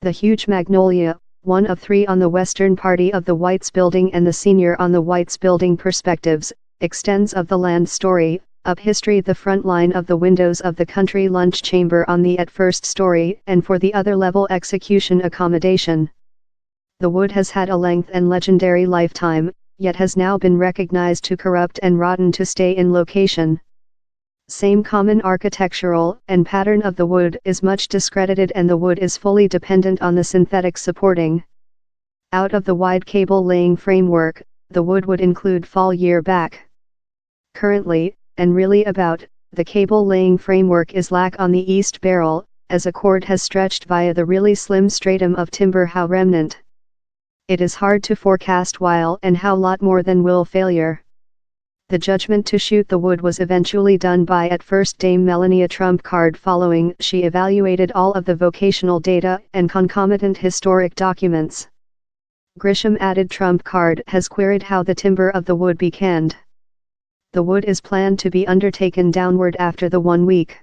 The huge magnolia, one of three on the western party of the Whites Building and the senior on the Whites Building perspectives, extends of the land story, up history the front line of the windows of the country lunch chamber on the at first story and for the other level execution accommodation. The wood has had a length and legendary lifetime, yet has now been recognized to corrupt and rotten to stay in location. Same common architectural and pattern of the wood is much discredited and the wood is fully dependent on the synthetic supporting. Out of the wide cable laying framework, the wood would include fall year back. Currently, and really about, the cable laying framework is lack on the east barrel, as a cord has stretched via the really slim stratum of timber how remnant. It is hard to forecast while and how lot more than will failure. The judgment to shoot the wood was eventually done by at first Dame Melania Trump Card following she evaluated all of the vocational data and concomitant historic documents. Grisham added Trump Card has queried how the timber of the wood be canned. The wood is planned to be undertaken downward after the 1 week.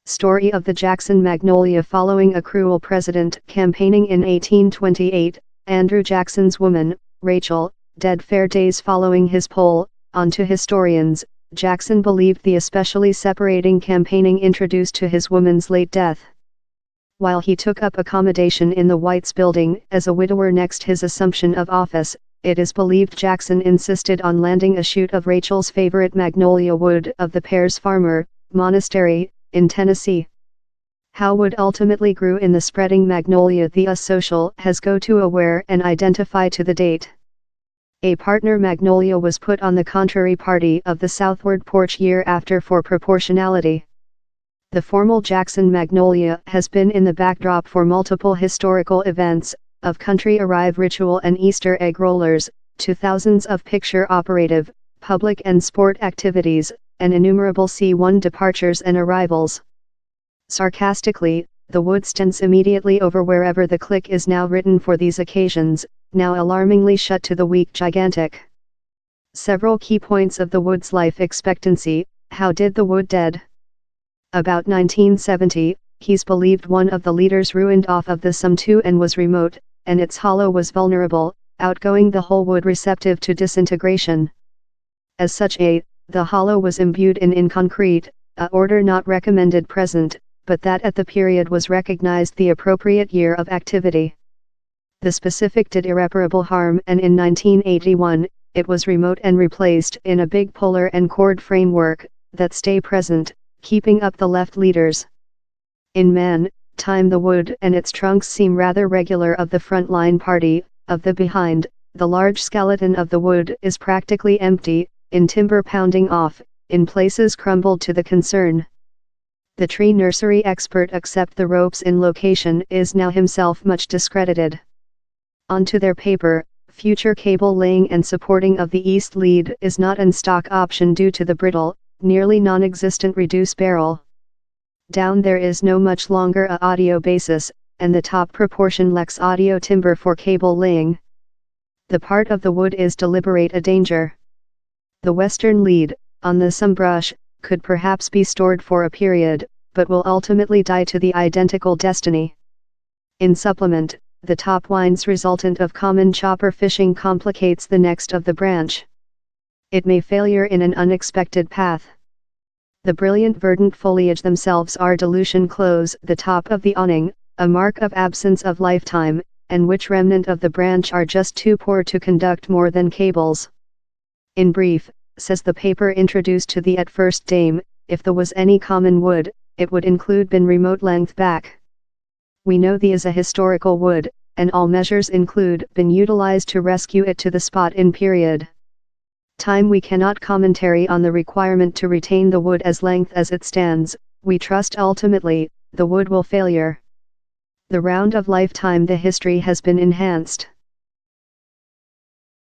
Story of the Jackson Magnolia following a cruel president campaigning in 1828, Andrew Jackson's woman, Rachel, dead fair days following his poll. On to historians, Jackson believed the especially separating campaigning introduced to his woman's late death. While he took up accommodation in the Whites Building as a widower next his assumption of office, it is believed Jackson insisted on landing a shoot of Rachel's favorite magnolia wood of the Pears Farmer, Monastery, in Tennessee. How wood ultimately grew in the spreading magnolia the social has go to aware and identify to the date. A partner magnolia was put on the contrary party of the southward porch year after for proportionality. The formal Jackson magnolia has been in the backdrop for multiple historical events, of country arrive ritual and Easter egg rollers, to thousands of picture operative, public and sport activities, and innumerable C1 departures and arrivals. Sarcastically, the wood stands immediately over wherever the click is now written for these occasions, now alarmingly shut to the weak gigantic. Several key points of the wood's life expectancy. How did the wood dead? About 1970, he's believed one of the leaders ruined off of the sum 2 and was remote, and its hollow was vulnerable, outgoing the whole wood receptive to disintegration. As such the hollow was imbued in concrete, a order not recommended present, but that at the period was recognized the appropriate year of activity. The specific did irreparable harm and in 1981, it was remote and replaced in a big puller and cord framework, that stay present, keeping up the left leaders. In man, time the wood and its trunks seem rather regular of the front line party, of the behind, the large skeleton of the wood is practically empty, in timber pounding off, in places crumbled to the concern. The tree nursery expert except the ropes in location is now himself much discredited. Onto their paper, future cable laying and supporting of the east lead is not in stock option due to the brittle, nearly non-existent reduce barrel. Down there is no much longer a audio basis, and the top proportion lacks audio timber for cable laying. The part of the wood is deliberate a danger. The western lead, on the some brush, could perhaps be stored for a period, but will ultimately die to the identical destiny. In supplement, the top winds resultant of common chopper fishing complicates the next of the branch. It may failure in an unexpected path. The brilliant verdant foliage themselves are dilution close the top of the awning, a mark of absence of lifetime, and which remnant of the branch are just too poor to conduct more than cables. In brief, says the paper introduced to the at first dame, if there was any common wood, it would include been remote length back. We know the is a historical wood, and all measures include been utilized to rescue it to the spot in period. Time we cannot commentary on the requirement to retain the wood as length as it stands, we trust ultimately, the wood will failure. The round of lifetime the history has been enhanced.